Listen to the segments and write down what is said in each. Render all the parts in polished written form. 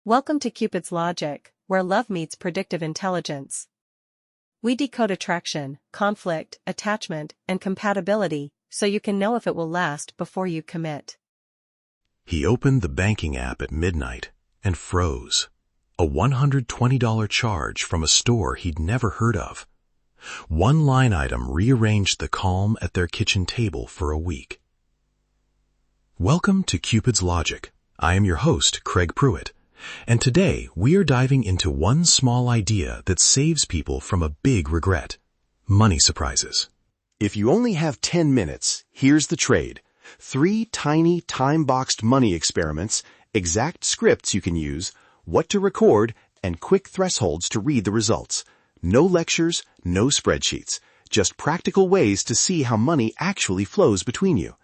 Welcome to Cupid's Logic, where love meets predictive intelligence. We decode attraction, conflict, attachment, and compatibility, so you can know if it will last before you commit. He opened the banking app at midnight and froze. A $120 charge from a store he'd never heard of. One line item rearranged the calm at their kitchen table for a week. Welcome to Cupid's Logic. I am your host, Craig Pruitt. And today, we are diving into one small idea that saves people from a big regret. Money surprises. If you only have 10 minutes, here's the trade. 3 tiny, time-boxed money experiments, exact scripts you can use, what to record, and quick thresholds to read the results. No lectures, no spreadsheets. Just practical ways to see how money actually flows between you.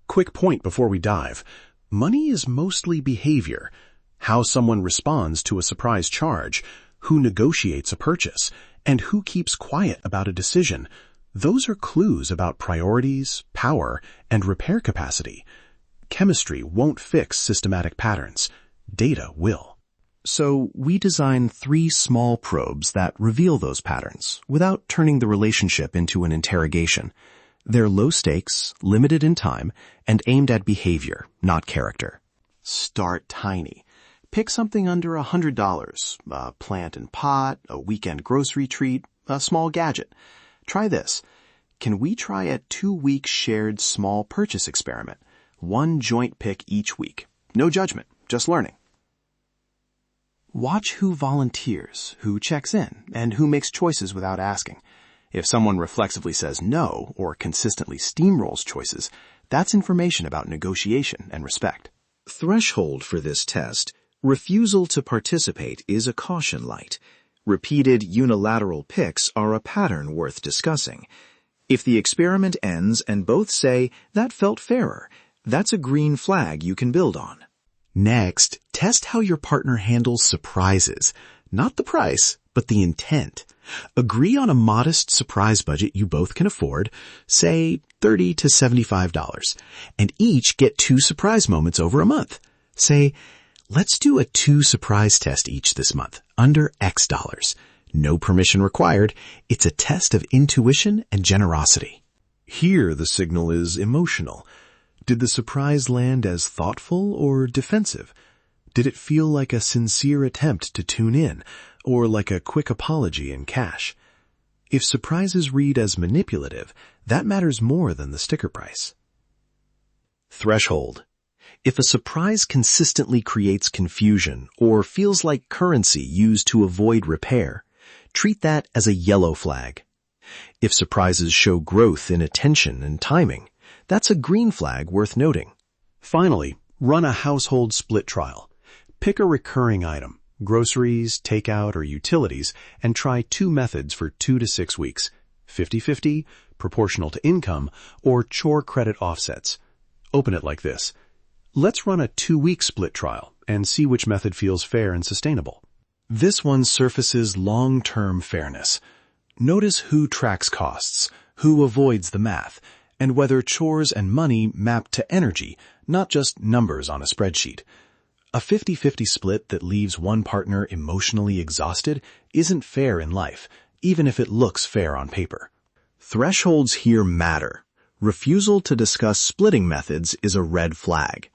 Quick point before we dive. Money is mostly behavior. How someone responds to a surprise charge, who negotiates a purchase, and who keeps quiet about a decision. Those are clues about priorities, power, and repair capacity. Chemistry won't fix systematic patterns. Data will. So we design 3 small probes that reveal those patterns without turning the relationship into an interrogation. They're low stakes, limited in time, and aimed at behavior, not character. Start tiny. Pick something under $100, a plant and pot, a weekend grocery treat, a small gadget. Try this. Can we try a 2-week shared small purchase experiment? 1 joint pick each week. No judgment, just learning. Watch who volunteers, who checks in, and who makes choices without asking. If someone reflexively says no or consistently steamrolls choices, that's information about negotiation and respect. Threshold for this test: refusal to participate is a caution light. Repeated unilateral picks are a pattern worth discussing. If the experiment ends and both say, "That felt fairer," that's a green flag you can build on. Next, test how your partner handles surprises. Not the price, but the intent. Agree on a modest surprise budget you both can afford, say $30 to $75, and each get 2 surprise moments over a month. Say, let's do a 2 surprise test each this month, under X dollars. No permission required. It's a test of intuition and generosity. Here the signal is emotional. Did the surprise land as thoughtful or defensive? Did it feel like a sincere attempt to tune in, or like a quick apology in cash? If surprises read as manipulative, that matters more than the sticker price. Threshold. If a surprise consistently creates confusion or feels like currency used to avoid repair, treat that as a yellow flag. If surprises show growth in attention and timing, that's a green flag worth noting. Finally, run a household split trial. Pick a recurring item, groceries, takeout, or utilities, and try 2 methods for 2 to 6 weeks, 50-50, proportional to income, or chore credit offsets. Open it like this. Let's run a 2-week split trial and see which method feels fair and sustainable. This one surfaces long-term fairness. Notice who tracks costs, who avoids the math, and whether chores and money map to energy, not just numbers on a spreadsheet. A 50-50 split that leaves one partner emotionally exhausted isn't fair in life, even if it looks fair on paper. Thresholds here matter. Refusal to discuss splitting methods is a red flag.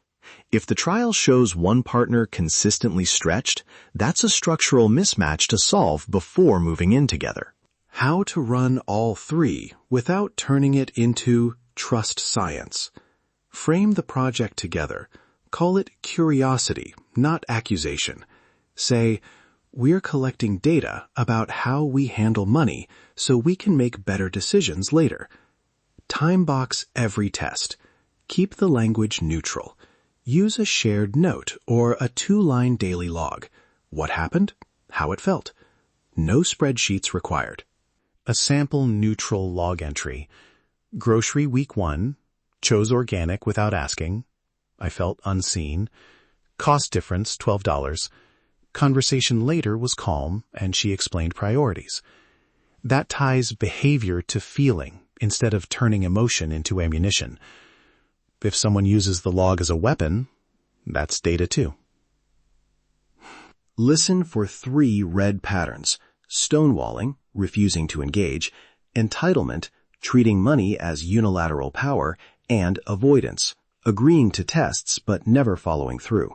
If the trial shows one partner consistently stretched, that's a structural mismatch to solve before moving in together. How to run all 3 without turning it into trust science. Frame the project together. Call it curiosity, not accusation. Say, we're collecting data about how we handle money so we can make better decisions later. Time box every test. Keep the language neutral. Use a shared note or a 2-line daily log. What happened? How it felt. No spreadsheets required. A sample neutral log entry. Grocery week 1. Chose organic without asking. I felt unseen. Cost difference, $12. Conversation later was calm, and she explained priorities. That ties behavior to feeling instead of turning emotion into ammunition. If someone uses the log as a weapon, that's data too. Listen for 3 red patterns: stonewalling, refusing to engage; entitlement, treating money as unilateral power; and avoidance, agreeing to tests but never following through.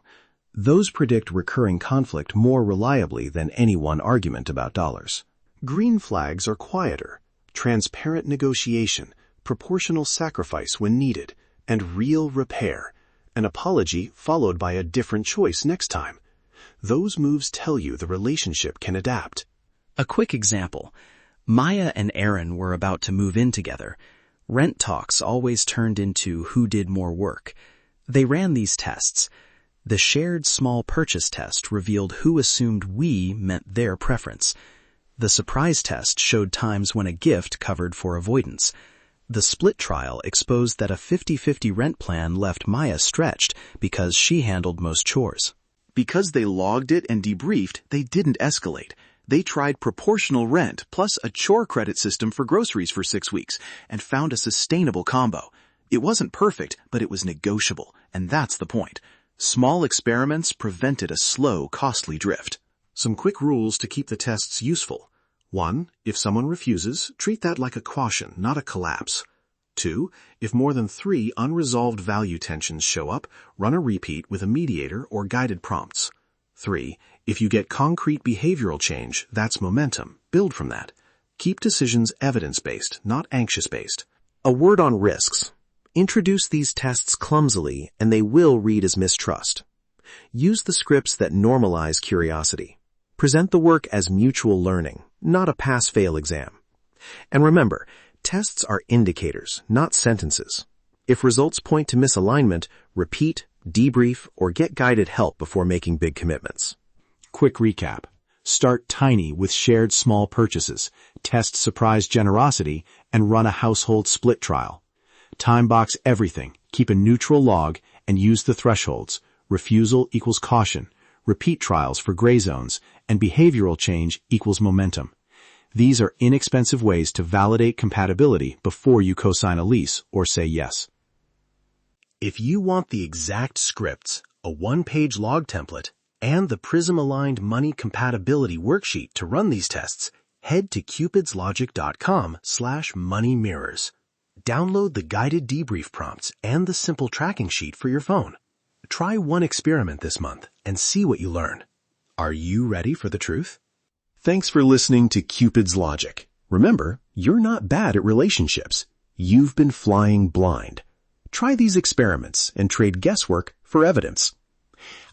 Those predict recurring conflict more reliably than any one argument about dollars. Green flags are quieter: transparent negotiation, proportional sacrifice when needed, and real repair. An apology followed by a different choice next time. Those moves tell you the relationship can adapt. A quick example. Maya and Aaron were about to move in together. Rent talks always turned into who did more work. They ran these tests. The shared small purchase test revealed who assumed we meant their preference. The surprise test showed times when a gift covered for avoidance. The split trial exposed that a 50-50 rent plan left Maya stretched because she handled most chores. Because they logged it and debriefed, they didn't escalate. They tried proportional rent plus a chore credit system for groceries for 6 weeks and found a sustainable combo. It wasn't perfect, but it was negotiable, and that's the point. Small experiments prevented a slow, costly drift. Some quick rules to keep the tests useful. 1. If someone refuses, treat that like a caution, not a collapse. 2. If more than 3 unresolved value tensions show up, run a repeat with a mediator or guided prompts. 3. If you get concrete behavioral change, that's momentum. Build from that. Keep decisions evidence-based, not anxious-based. A word on risks. Introduce these tests clumsily, and they will read as mistrust. Use the scripts that normalize curiosity. Present the work as mutual learning, not a pass-fail exam. And remember, tests are indicators, not sentences. If results point to misalignment, repeat, debrief, or get guided help before making big commitments. Quick recap. Start tiny with shared small purchases, test surprise generosity, and run a household split trial. Time box everything, keep a neutral log, and use the thresholds. Refusal equals caution, repeat trials for gray zones, and behavioral change equals momentum. These are inexpensive ways to validate compatibility before you co-sign a lease or say yes. If you want the exact scripts, a 1-page log template, and the Prism-aligned money compatibility worksheet to run these tests, head to cupidslogic.com/moneymirrors. Download the guided debrief prompts and the simple tracking sheet for your phone. Try one experiment this month and see what you learn. Are you ready for the truth? Thanks for listening to Cupid's Logic. Remember, you're not bad at relationships. You've been flying blind. Try these experiments and trade guesswork for evidence.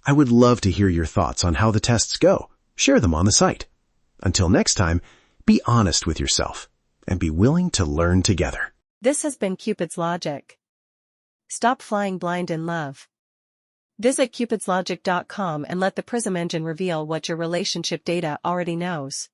I would love to hear your thoughts on how the tests go. Share them on the site. Until next time, be honest with yourself and be willing to learn together. This has been Cupid's Logic. Stop flying blind in love. Visit cupidslogic.com and let the Prism engine reveal what your relationship data already knows.